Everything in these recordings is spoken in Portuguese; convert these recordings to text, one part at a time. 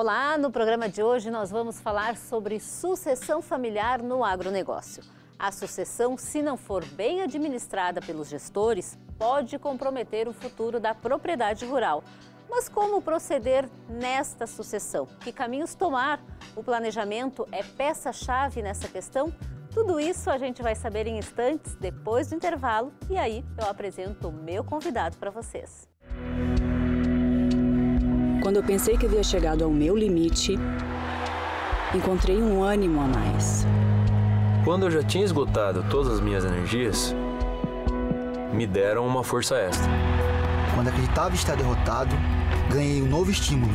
Olá, no programa de hoje nós vamos falar sobre sucessão familiar no agronegócio. A sucessão, se não for bem administrada pelos gestores, pode comprometer o futuro da propriedade rural. Mas como proceder nesta sucessão? Que caminhos tomar? O planejamento é peça-chave nessa questão? Tudo isso a gente vai saber em instantes, depois do intervalo, e aí eu apresento o meu convidado para vocês. Quando eu pensei que havia chegado ao meu limite, encontrei um ânimo a mais. Quando eu já tinha esgotado todas as minhas energias, me deram uma força extra. Quando acreditava estar derrotado, ganhei um novo estímulo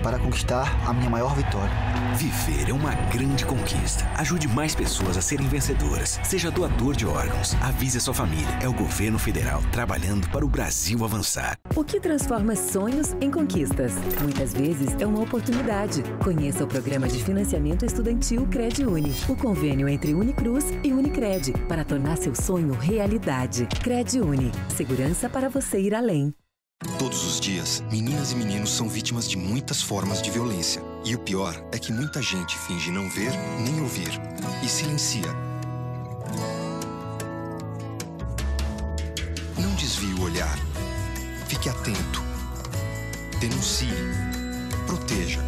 para conquistar a minha maior vitória. Viver é uma grande conquista. Ajude mais pessoas a serem vencedoras. Seja doador de órgãos. Avise a sua família. É o governo federal trabalhando para o Brasil avançar. O que transforma sonhos em conquistas? Muitas vezes é uma oportunidade. Conheça o programa de financiamento estudantil CredUni. O convênio entre Unicruz e Unicred para tornar seu sonho realidade. CredUni. Segurança para você ir além. Todos os dias, meninas e meninos são vítimas de muitas formas de violência. E o pior é que muita gente finge não ver nem ouvir e silencia. Não desvie o olhar. Fique atento. Denuncie. Proteja.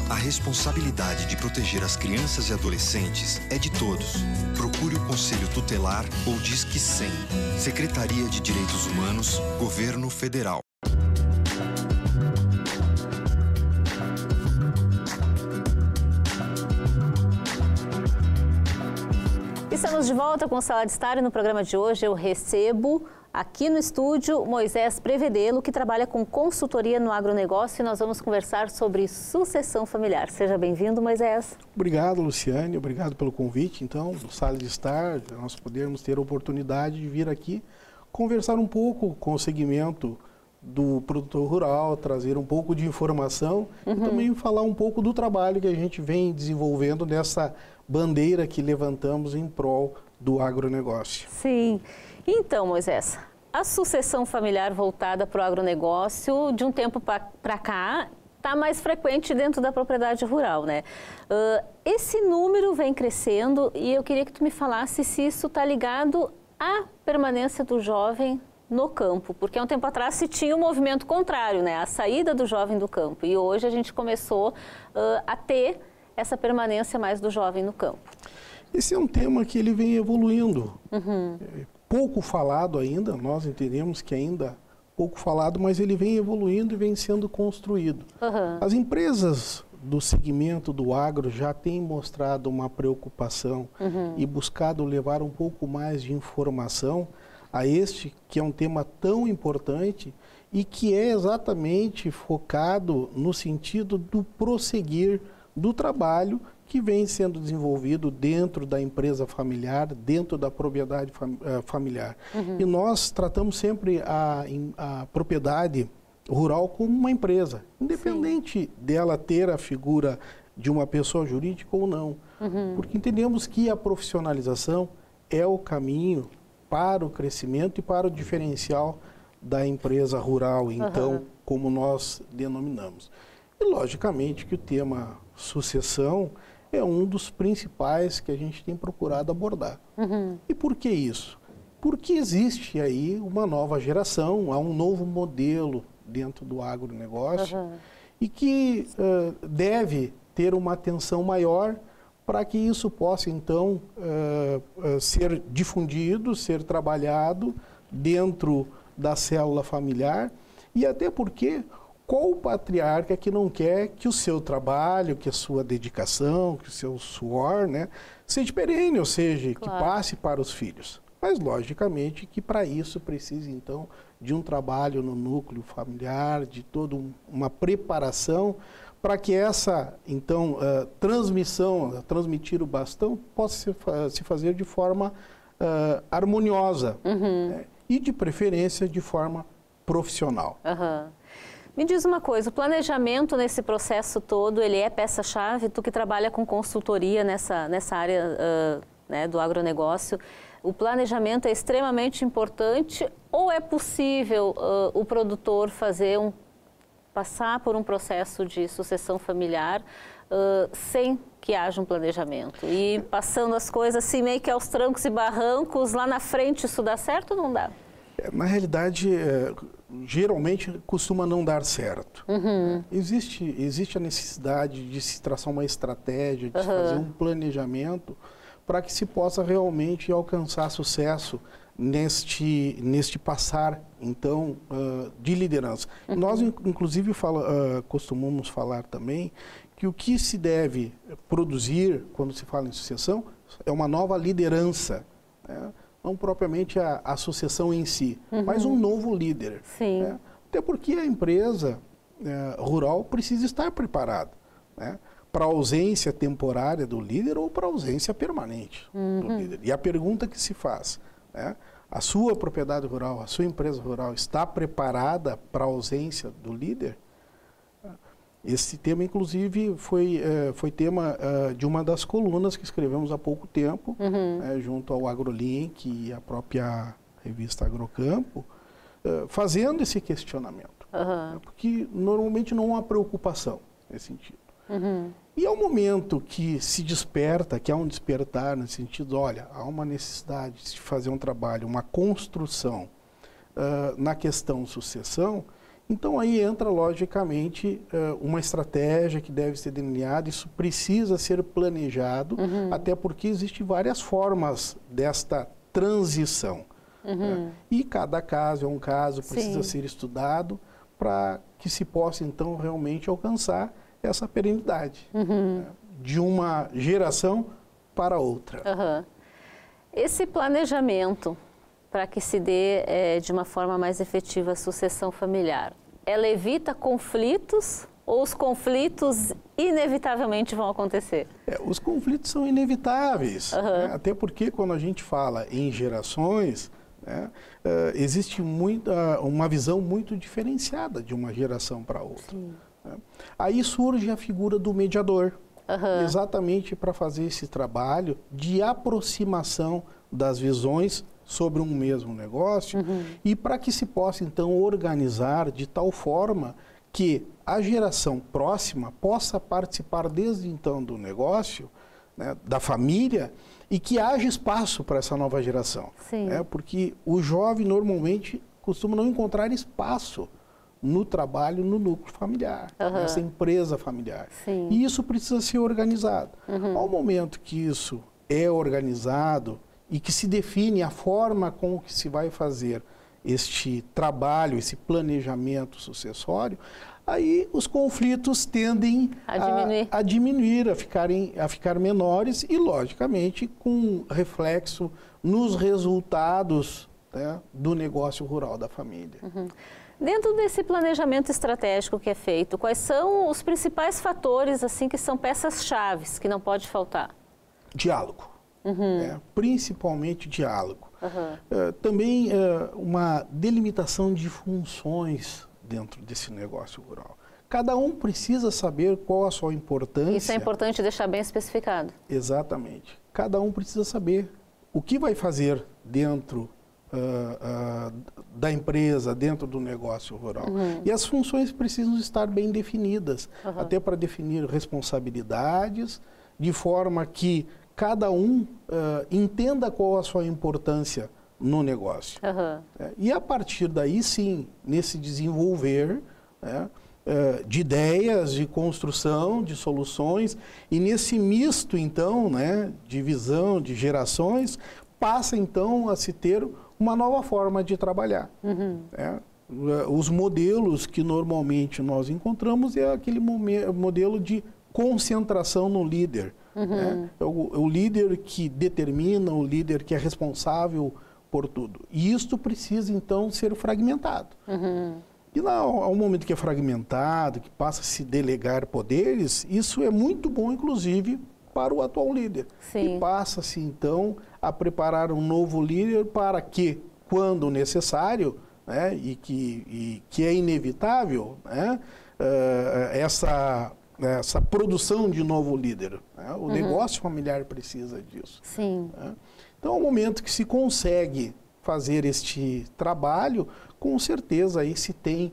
A responsabilidade de proteger as crianças e adolescentes é de todos. Procure o Conselho Tutelar ou Disque 100. Secretaria de Direitos Humanos, Governo Federal. Estamos de volta com o Sala de Estar e no programa de hoje eu recebo aqui no estúdio Moisés Prevedelo, que trabalha com consultoria no agronegócio, e nós vamos conversar sobre sucessão familiar. Seja bem-vindo, Moisés. Obrigado, Luciane. Obrigado pelo convite, então, do Sala de Estar, nós podermos ter a oportunidade de vir aqui conversar um pouco com o segmento do produtor rural, trazer um pouco de informação e também falar um pouco do trabalho que a gente vem desenvolvendo nessa bandeira que levantamos em prol do agronegócio. Sim. Então, Moisés, a sucessão familiar voltada para o agronegócio, de um tempo para cá, está mais frequente dentro da propriedade rural, né? Esse número vem crescendo e eu queria que tu me falasse se isso está ligado à permanência do jovem no campo, porque há um tempo atrás se tinha um movimento contrário, né? A saída do jovem do campo, e hoje a gente começou a ter essa permanência mais do jovem no campo. Esse é um tema que ele vem evoluindo. Pouco falado ainda, nós entendemos que ainda pouco falado, mas ele vem evoluindo e vem sendo construído. As empresas do segmento do agro já têm mostrado uma preocupação e buscado levar um pouco mais de informação a este, que é um tema tão importante e que é exatamente focado no sentido do prosseguir do trabalho que vem sendo desenvolvido dentro da empresa familiar, dentro da propriedade familiar. E nós tratamos sempre a propriedade rural como uma empresa, independente dela ter a figura de uma pessoa jurídica ou não. Porque entendemos que a profissionalização é o caminho para o crescimento e para o diferencial da empresa rural, então, como nós denominamos. E, logicamente, que o tema sucessão é um dos principais que a gente tem procurado abordar. E por que isso? Porque existe aí uma nova geração, há um novo modelo dentro do agronegócio e que deve ter uma atenção maior para que isso possa, então, ser difundido, ser trabalhado dentro da célula familiar, e até porque qual patriarca que não quer que o seu trabalho, que a sua dedicação, que o seu suor, né, seja perene, ou seja, que passe para os filhos. Mas, logicamente, que para isso precisa, então, de um trabalho no núcleo familiar, de toda uma preparação para que essa, então, transmissão, transmitir o bastão, possa se fazer de forma harmoniosa e, de preferência, de forma profissional. Me diz uma coisa, o planejamento nesse processo todo, ele é peça-chave? Tu que trabalha com consultoria nessa área né, do agronegócio, o planejamento é extremamente importante ou é possível o produtor fazer passar por um processo de sucessão familiar sem que haja um planejamento? E passando as coisas assim meio que aos trancos e barrancos, lá na frente isso dá certo ou não dá? Na realidade, geralmente costuma não dar certo. Existe a necessidade de se traçar uma estratégia, de se fazer um planejamento para que se possa realmente alcançar sucesso neste passar, então, de liderança. Nós, inclusive, costumamos falar também que o que se deve produzir quando se fala em sucessão é uma nova liderança, né? Não propriamente a sucessão em si, mas um novo líder. Sim. Né? Até porque a empresa rural precisa estar preparada, né? Para a ausência temporária do líder ou para a ausência permanente do líder. E a pergunta que se faz, né? A sua propriedade rural, a sua empresa rural está preparada para a ausência do líder? Esse tema, inclusive, foi tema de uma das colunas que escrevemos há pouco tempo, junto ao AgroLink e a própria revista Agrocampo, fazendo esse questionamento. Porque normalmente não há preocupação nesse sentido. E ao momento que se desperta, que há um despertar nesse sentido, olha, há uma necessidade de fazer um trabalho, uma construção na questão sucessão, então aí entra logicamente uma estratégia que deve ser delineada, isso precisa ser planejado, até porque existem várias formas desta transição. E cada caso é um caso, precisa ser estudado para que se possa então realmente alcançar essa perenidade, né, de uma geração para outra. Esse planejamento para que se dê de uma forma mais efetiva a sucessão familiar, ela evita conflitos ou os conflitos inevitavelmente vão acontecer? Os conflitos são inevitáveis, né? Até porque quando a gente fala em gerações, né, existe uma visão muito diferenciada de uma geração para outra. Né? Aí surge a figura do mediador, exatamente para fazer esse trabalho de aproximação das visões sobre um mesmo negócio e para que se possa então organizar de tal forma que a geração próxima possa participar desde então do negócio, né, da família, e que haja espaço para essa nova geração. Né? Porque o jovem normalmente costuma não encontrar espaço no trabalho, no núcleo familiar, nessa empresa familiar. E isso precisa ser organizado. Ao momento que isso é organizado e que se define a forma com que se vai fazer este trabalho, esse planejamento sucessório, aí os conflitos tendem a diminuir, a ficar menores e, logicamente, com reflexo nos resultados, né, do negócio rural da família. Dentro desse planejamento estratégico que é feito, quais são os principais fatores assim que são peças-chave que não pode faltar? Diálogo, principalmente diálogo. Também uma delimitação de funções dentro desse negócio rural. Cada um precisa saber qual a sua importância. Isso é importante deixar bem especificado. Exatamente. Cada um precisa saber o que vai fazer dentro da empresa, dentro do negócio rural. E as funções precisam estar bem definidas, até para definir responsabilidades, de forma que cada um entenda qual a sua importância no negócio. E a partir daí, sim, nesse desenvolver, né, de ideias, de construção, de soluções, e nesse misto, então, né, de visão, de gerações, passa, então, a se ter uma nova forma de trabalhar. Os modelos que normalmente nós encontramos é aquele modelo de concentração no líder. Né? O líder que determina, o líder que é responsável por tudo. E isto precisa, então, ser fragmentado. E lá, ao momento que é fragmentado, que passa a se delegar poderes, isso é muito bom, inclusive, para o atual líder. E passa-se, então, a preparar um novo líder para que, quando necessário, né, e que é inevitável, né, essa produção de novo líder. Né? O negócio familiar precisa disso. Né? Então, ao momento que se consegue fazer este trabalho, com certeza aí se tem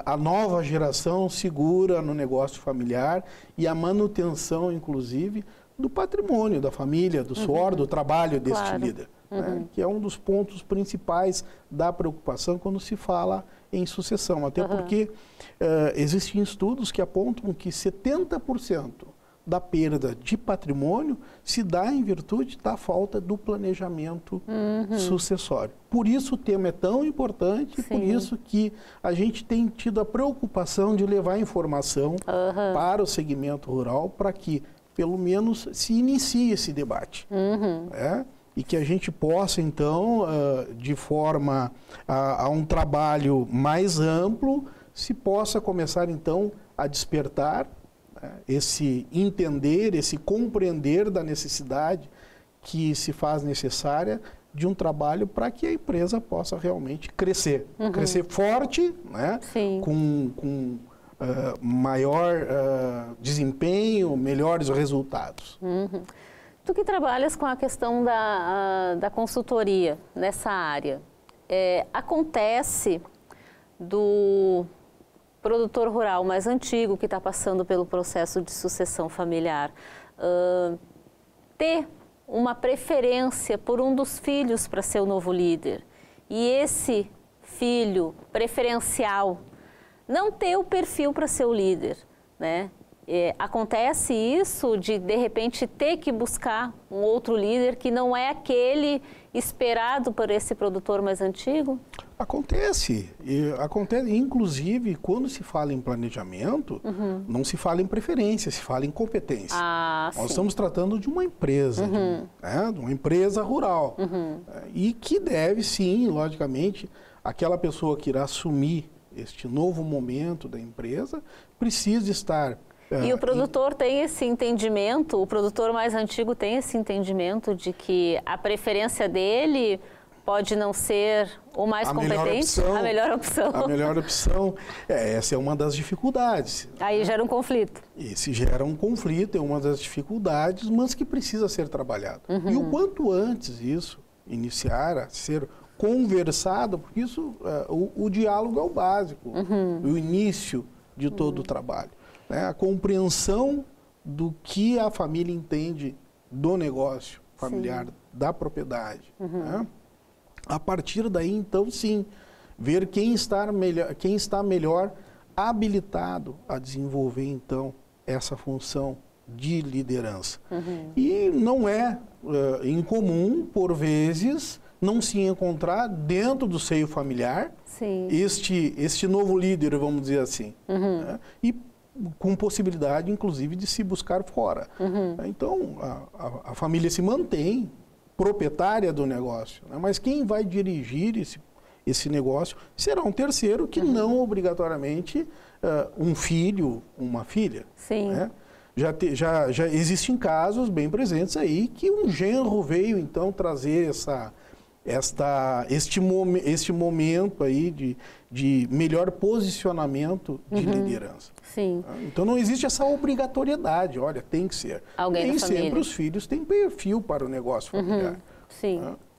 a nova geração segura no negócio familiar e a manutenção, inclusive, do patrimônio da família, do suor, do trabalho deste líder. Né? Que é um dos pontos principais da preocupação quando se fala em sucessão. Até porque existem estudos que apontam que 70% da perda de patrimônio se dá em virtude da falta do planejamento sucessório. Por isso o tema é tão importante, por isso que a gente tem tido a preocupação de levar informação para o segmento rural, para que pelo menos se inicie esse debate. E que a gente possa, então, de forma a um trabalho mais amplo, se possa começar, então, a despertar esse entender, esse compreender da necessidade que se faz necessária de um trabalho para que a empresa possa realmente crescer. Crescer forte, né? Com maior desempenho, melhores resultados. Tu que trabalhas com a questão da consultoria nessa área, acontece do produtor rural mais antigo que está passando pelo processo de sucessão familiar ter uma preferência por um dos filhos para ser o novo líder e esse filho preferencial não ter o perfil para ser o líder, né? Acontece isso de repente ter que buscar um outro líder que não é aquele esperado por esse produtor mais antigo? Acontece, inclusive quando se fala em planejamento, não se fala em preferência, se fala em competência. Nós estamos tratando de uma empresa, de uma empresa rural, e que deve sim, logicamente, aquela pessoa que irá assumir este novo momento da empresa precisa estar... E o produtor tem esse entendimento, o produtor mais antigo tem esse entendimento de que a preferência dele pode não ser o mais competente? A melhor opção. A melhor opção. Essa é uma das dificuldades. Aí gera um conflito. Esse gera um conflito, é uma das dificuldades, mas que precisa ser trabalhado. E o quanto antes isso iniciar a ser conversado, porque isso, o diálogo é o básico, o início de todo o trabalho. A compreensão do que a família entende do negócio familiar, da propriedade. Né? A partir daí, então, sim, ver quem está melhor habilitado a desenvolver, então, essa função de liderança. E não é incomum, por vezes, não se encontrar dentro do seio familiar este novo líder, vamos dizer assim. Né? E com possibilidade, inclusive, de se buscar fora. Então, a família se mantém proprietária do negócio, né? Mas quem vai dirigir esse negócio será um terceiro que não obrigatoriamente um filho, uma filha. Né? Já existem casos bem presentes aí que um genro veio, então, trazer este momento aí de melhor posicionamento de liderança. Então não existe essa obrigatoriedade, olha, tem que ser. Nem sempre os filhos têm perfil para o negócio familiar.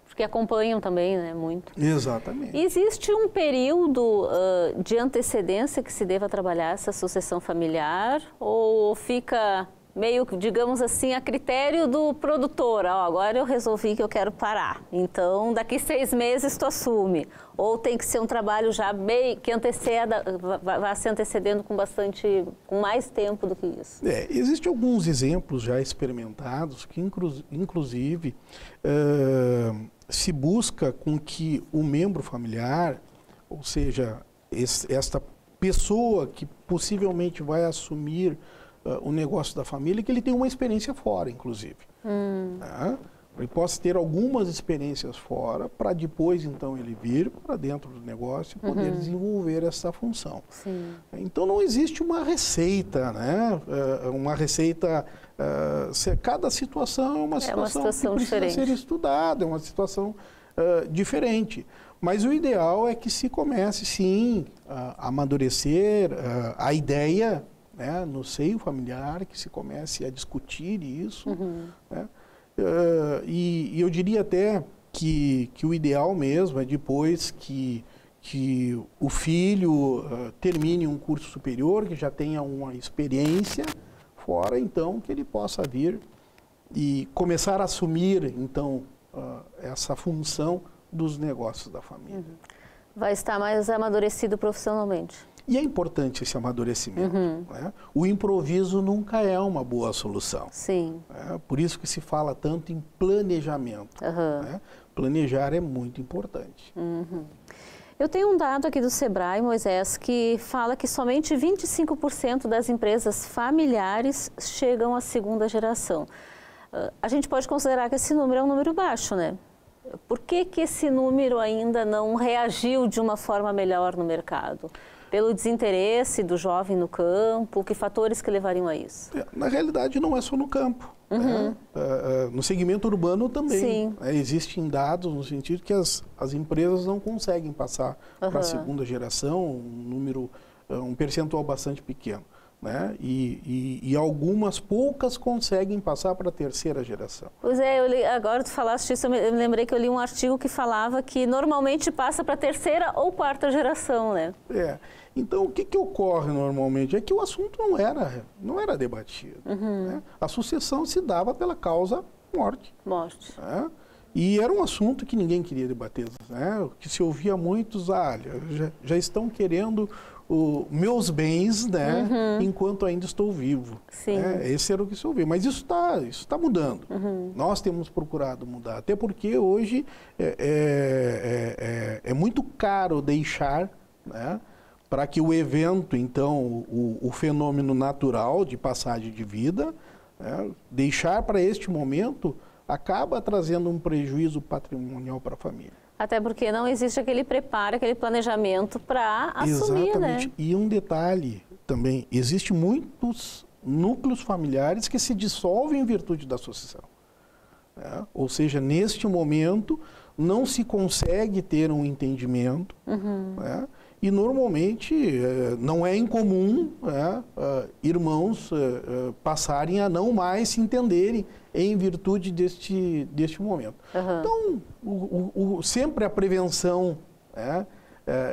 Porque acompanham também, né, muito. Exatamente. Existe um período de antecedência que se deva trabalhar essa sucessão familiar ou fica meio, digamos assim, a critério do produtor? Agora eu resolvi que eu quero parar, então daqui 6 meses tu assume. Ou tem que ser um trabalho já bem, que vá se antecedendo com mais tempo do que isso? Existem alguns exemplos já experimentados que, inclusive, se busca com que o membro familiar, ou seja, esta pessoa que possivelmente vai assumir o negócio da família, que ele tem uma experiência fora, inclusive. Ele possa ter algumas experiências fora, para depois, então, ele vir para dentro do negócio e poder desenvolver essa função. Então, não existe uma receita, né? Uma receita... cada situação é uma situação que precisa ser estudada, é uma situação diferente. Mas o ideal é que se comece, sim, a amadurecer a ideia, né, no seio familiar, que se comece a discutir isso. Né? E eu diria até que o ideal mesmo é depois que que o filho termine um curso superior, que já tenha uma experiência fora, então que ele possa vir e começar a assumir, então, essa função dos negócios da família. Vai estar mais amadurecido profissionalmente. E é importante esse amadurecimento. Né? O improviso nunca é uma boa solução. Sim. Por isso que se fala tanto em planejamento. Né? Planejar é muito importante. Eu tenho um dado aqui do Sebrae, Moisés, que fala que somente 25% das empresas familiares chegam à segunda geração. A gente pode considerar que esse número é um número baixo, né? Por que esse número ainda não reagiu de uma forma melhor no mercado? Pelo desinteresse do jovem no campo? Que fatores que levariam a isso? Na realidade, não é só no campo. Né? No segmento urbano também. Sim. Existem dados no sentido que as empresas não conseguem passar para a segunda geração, um percentual bastante pequeno. Né? E algumas poucas conseguem passar para a terceira geração. Pois é, agora tu falaste isso, eu me lembrei que eu li um artigo que falava que normalmente passa para a terceira ou quarta geração, né? Então, o que ocorre normalmente? É que o assunto não era debatido. Né? A sucessão se dava pela causa morte. Né? E era um assunto que ninguém queria debater. Né? Que se ouvia muitos, já estão querendo meus bens, né, enquanto ainda estou vivo. Esse era o que se ouvia. Mas isso tá mudando. Nós temos procurado mudar. Até porque hoje é muito caro deixar, né, para que o evento, então, o fenômeno natural de passagem de vida, né, deixar para este momento acaba trazendo um prejuízo patrimonial para a família. Até porque não existe aquele preparo, aquele planejamento para assumir, exatamente. Né? E um detalhe também, existem muitos núcleos familiares que se dissolvem em virtude da sucessão. Né? Ou seja, neste momento não se consegue ter um entendimento, né? E normalmente não é incomum, né, irmãos passarem a não mais se entenderem em virtude deste momento. Então, sempre a prevenção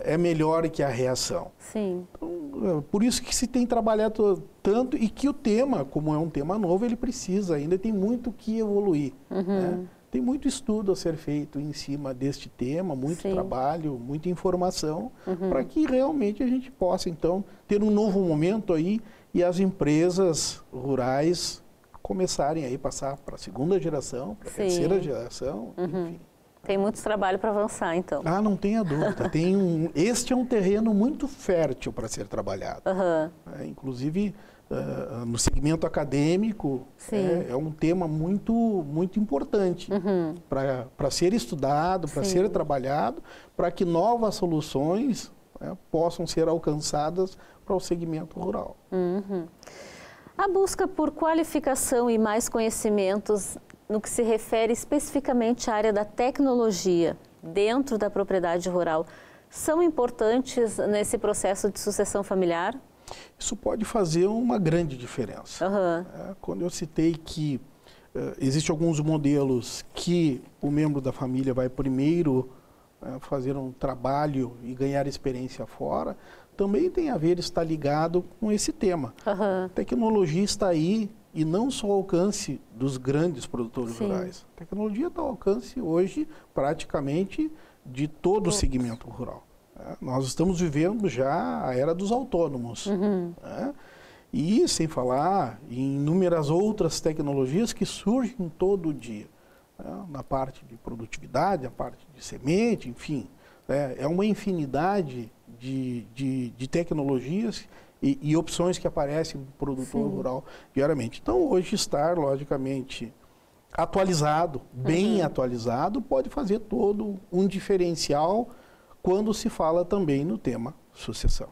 é melhor que a reação. Sim. Então, por isso que se tem trabalhado tanto e que o tema, como é um tema novo, ele precisa ainda, tem muito que evoluir. Né? Tem muito estudo a ser feito em cima deste tema, muito trabalho, muita informação, para que realmente a gente possa, então, ter um novo momento aí e as empresas rurais começarem aí a passar para a segunda geração, para a terceira geração, enfim. Tem muito trabalho para avançar, então. Não tenha dúvida. Este é um terreno muito fértil para ser trabalhado. Inclusive, no segmento acadêmico, é um tema muito, muito importante para ser estudado, para ser trabalhado, para que novas soluções possam ser alcançadas para o segmento rural. A busca por qualificação e mais conhecimentos no que se refere especificamente à área da tecnologia dentro da propriedade rural são importantes nesse processo de sucessão familiar? Isso pode fazer uma grande diferença. Quando eu citei que existem alguns modelos que o membro da família vai primeiro fazer um trabalho e ganhar experiência fora, também tem a ver, está ligado com esse tema. A tecnologia está aí e não só ao alcance dos grandes produtores rurais. A tecnologia está ao alcance hoje praticamente de todo o segmento rural. Nós estamos vivendo já a era dos autônomos. E sem falar em inúmeras outras tecnologias que surgem todo dia. Na parte de produtividade, na parte de semente, enfim. É uma infinidade de tecnologias e opções que aparecem no produtor rural diariamente. Então, hoje estar, logicamente, atualizado, bem atualizado, pode fazer todo um diferencial quando se fala também no tema sucessão.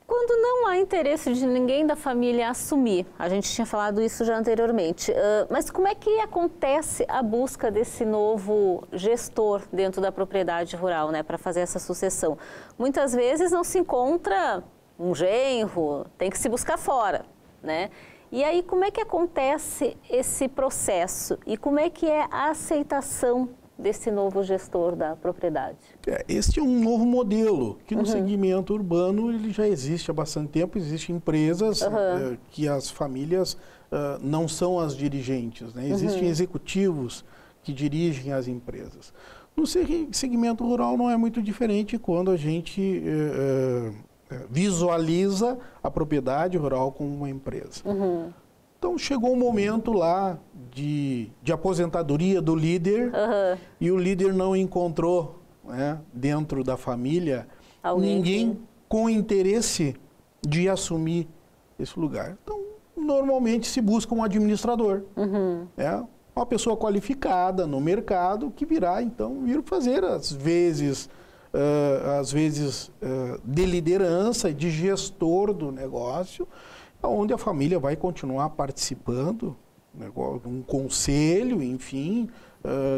Quando não há interesse de ninguém da família assumir, a gente tinha falado isso já anteriormente, mas como é que acontece a busca desse novo gestor dentro da propriedade rural, né, para fazer essa sucessão? Muitas vezes não se encontra um genro, tem que se buscar fora, né? E aí como é que acontece esse processo e como é que é a aceitação desse novo gestor da propriedade? Este é um novo modelo, que no segmento urbano ele já existe há bastante tempo. Existem empresas que as famílias não são as dirigentes, né? Existem executivos que dirigem as empresas. No segmento rural não é muito diferente quando a gente visualiza a propriedade rural como uma empresa. Então chegou um momento lá de aposentadoria do líder e o líder não encontrou, né, dentro da família ninguém com interesse de assumir esse lugar. Então normalmente se busca um administrador, uma pessoa qualificada no mercado que virá então vir fazer às vezes de liderança, de gestor do negócio, onde a família vai continuar participando, um conselho, enfim,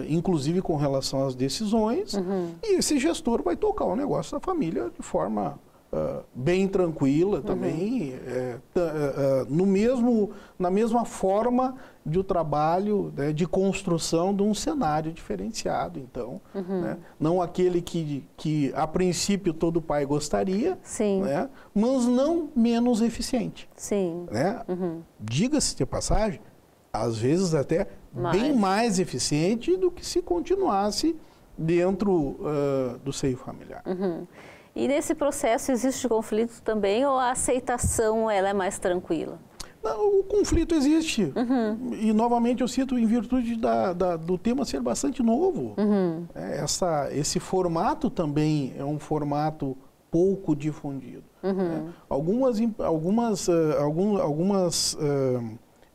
inclusive com relação às decisões, e esse gestor vai tocar o negócio da família de forma bem tranquila também, na mesma forma de o trabalho, né, de construção de um cenário diferenciado, então, né, não aquele que a princípio todo pai gostaria, né, mas não menos eficiente. Né? Diga-se de passagem, às vezes até bem mais eficiente do que se continuasse dentro do seio familiar. E nesse processo existe conflito também ou a aceitação ela é mais tranquila? Não, o conflito existe. E novamente eu cito em virtude do tema ser bastante novo. Esse formato também é um formato pouco difundido. Né? Algumas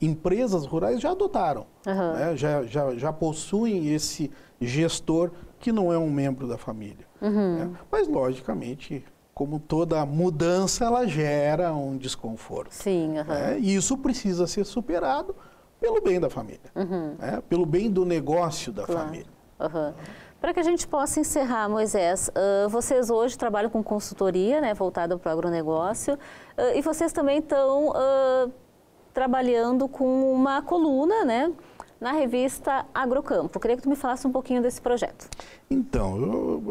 empresas rurais já adotaram, né? já possuem esse gestor que não é um membro da família. Né? Mas, logicamente, como toda mudança, ela gera um desconforto. Né? E isso precisa ser superado pelo bem da família, né? Pelo bem do negócio da família. Para que a gente possa encerrar, Moisés, vocês hoje trabalham com consultoria, né, voltada para o agronegócio, e vocês também estão trabalhando com uma coluna, né, na revista Agrocampo. Eu queria que tu me falasse um pouquinho desse projeto. Então, eu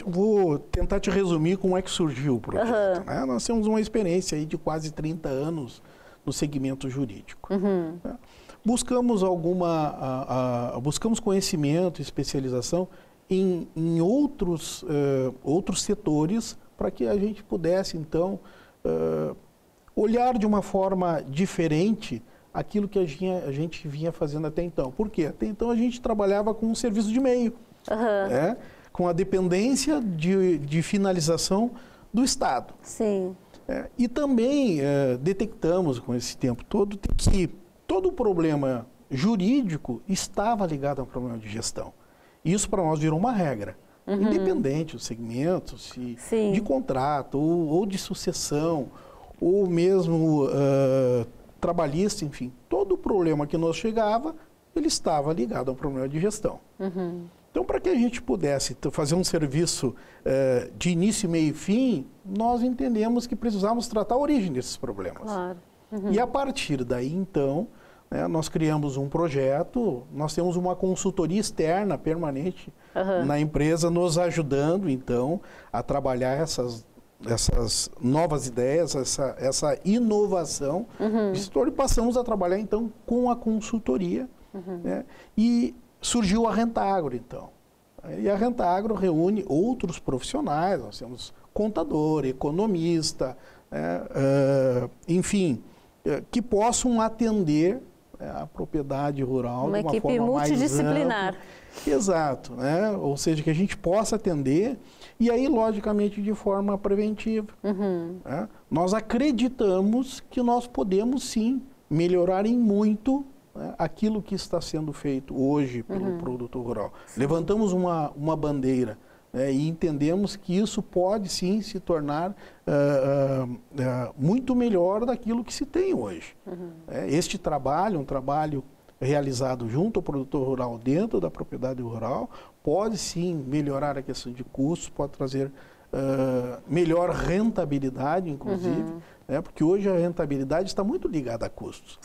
vou tentar te resumir como é que surgiu o projeto. Né? Nós temos uma experiência aí de quase 30 anos no segmento jurídico. Né? Buscamos buscamos conhecimento e especialização em outros setores para que a gente pudesse, então, olhar de uma forma diferente aquilo que a gente vinha fazendo até então. Por quê? Até então a gente trabalhava com um serviço de meio, com a dependência de finalização do Estado. E também detectamos com esse tempo todo que todo o problema jurídico estava ligado a um problema de gestão. Isso para nós virou uma regra. Independente do segmento, de contrato ou de sucessão, ou mesmo trabalhista, enfim, todo o problema que nos chegava, ele estava ligado a um problema de gestão. Então, para que a gente pudesse fazer um serviço de início, meio e fim, nós entendemos que precisávamos tratar a origem desses problemas. E a partir daí, então, né, nós criamos um projeto, nós temos uma consultoria externa permanente na empresa, nos ajudando, então, a trabalhar essas novas ideias, essa inovação de setor, e passamos a trabalhar, então, com a consultoria. Né? E surgiu a Rentagro, então. E a Rentagro reúne outros profissionais, nós temos contador, economista, enfim, que possam atender a propriedade rural de uma forma mais multidisciplinar. Exato, né? Ou seja, que a gente possa atender e aí, logicamente, de forma preventiva. Né? Nós acreditamos que nós podemos, sim, melhorar em muito, né, aquilo que está sendo feito hoje pelo produtor rural. Levantamos uma bandeira, né, e entendemos que isso pode, sim, se tornar muito melhor daquilo que se tem hoje. Este trabalho, um trabalho realizado junto ao produtor rural dentro da propriedade rural, pode sim melhorar a questão de custos, pode trazer melhor rentabilidade, inclusive, né, porque hoje a rentabilidade está muito ligada a custos.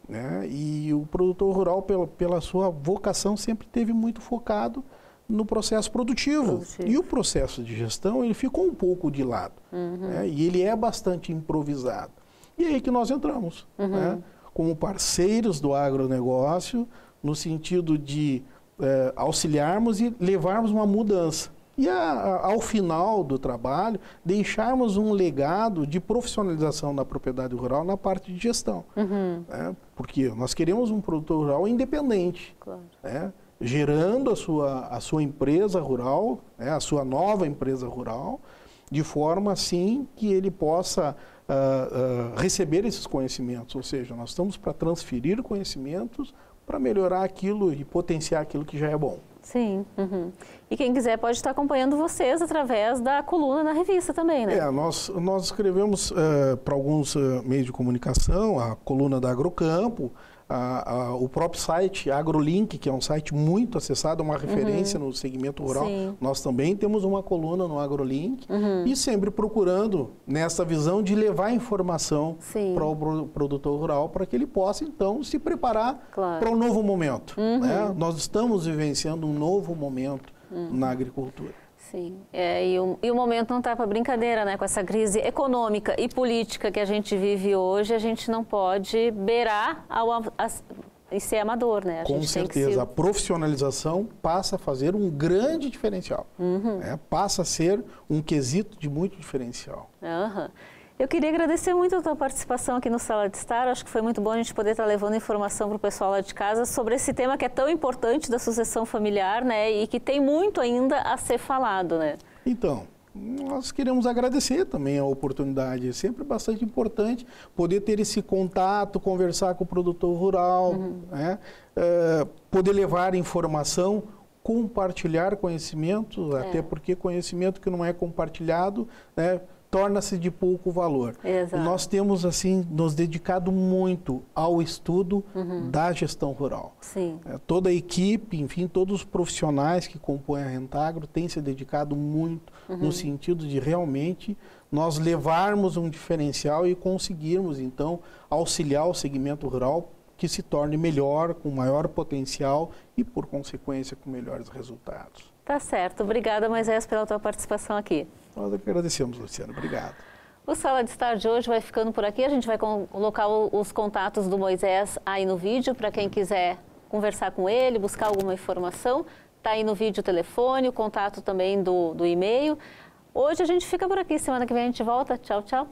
né? E o produtor rural, pela sua vocação, sempre teve muito focado no processo produtivo. E o processo de gestão, ele ficou um pouco de lado, né? E ele é bastante improvisado. E é aí que nós entramos, né? Como parceiros do agronegócio, no sentido de auxiliarmos e levarmos uma mudança. E ao final do trabalho, deixarmos um legado de profissionalização da propriedade rural na parte de gestão. Né? Porque nós queremos um produtor rural independente, né? Gerando a sua empresa rural, né? A sua nova empresa rural, de forma assim que ele possa receber esses conhecimentos. Ou seja, nós estamos para transferir conhecimentos para melhorar aquilo e potenciar aquilo que já é bom. Sim. E quem quiser pode estar acompanhando vocês através da coluna na revista também, né? Nós escrevemos para alguns meios de comunicação, a coluna da Agrocampo, o próprio site AgroLink, que é um site muito acessado, uma referência no segmento rural. Sim. Nós também temos uma coluna no AgroLink e sempre procurando nessa visão de levar informação para o produtor rural, para que ele possa, então, se preparar para um novo momento. Né? Nós estamos vivenciando um novo momento na agricultura. Sim, e o momento não está para brincadeira, né? Com essa crise econômica e política que a gente vive hoje, a gente não pode beirar e ser amador, né? Com certeza, a profissionalização passa a fazer um grande diferencial, né? Passa a ser um quesito de muito diferencial. Eu queria agradecer muito a tua participação aqui no Sala de Estar. Acho que foi muito bom a gente poder estar levando informação para o pessoal lá de casa sobre esse tema que é tão importante da sucessão familiar, né? E que tem muito ainda a ser falado, né? Então, nós queremos agradecer também a oportunidade. É sempre bastante importante poder ter esse contato, conversar com o produtor rural, né? Poder levar informação, compartilhar conhecimento, até porque conhecimento que não é compartilhado, né, torna-se de pouco valor. Exato. Nós temos, assim, nos dedicado muito ao estudo da gestão rural. Sim. Toda a equipe, enfim, todos os profissionais que compõem a Rentagro têm se dedicado muito no sentido de realmente nós levarmos um diferencial e conseguirmos, então, auxiliar o segmento rural que se torne melhor, com maior potencial e, por consequência, com melhores resultados. Tá certo. Obrigada, Moisés, pela tua participação aqui. Nós agradecemos, Luciana. Obrigado. O Sala de Estar de hoje vai ficando por aqui. A gente vai colocar os contatos do Moisés aí no vídeo para quem quiser conversar com ele, buscar alguma informação. Está aí no vídeo o telefone, o contato também do e-mail. Hoje a gente fica por aqui. Semana que vem a gente volta. Tchau, tchau.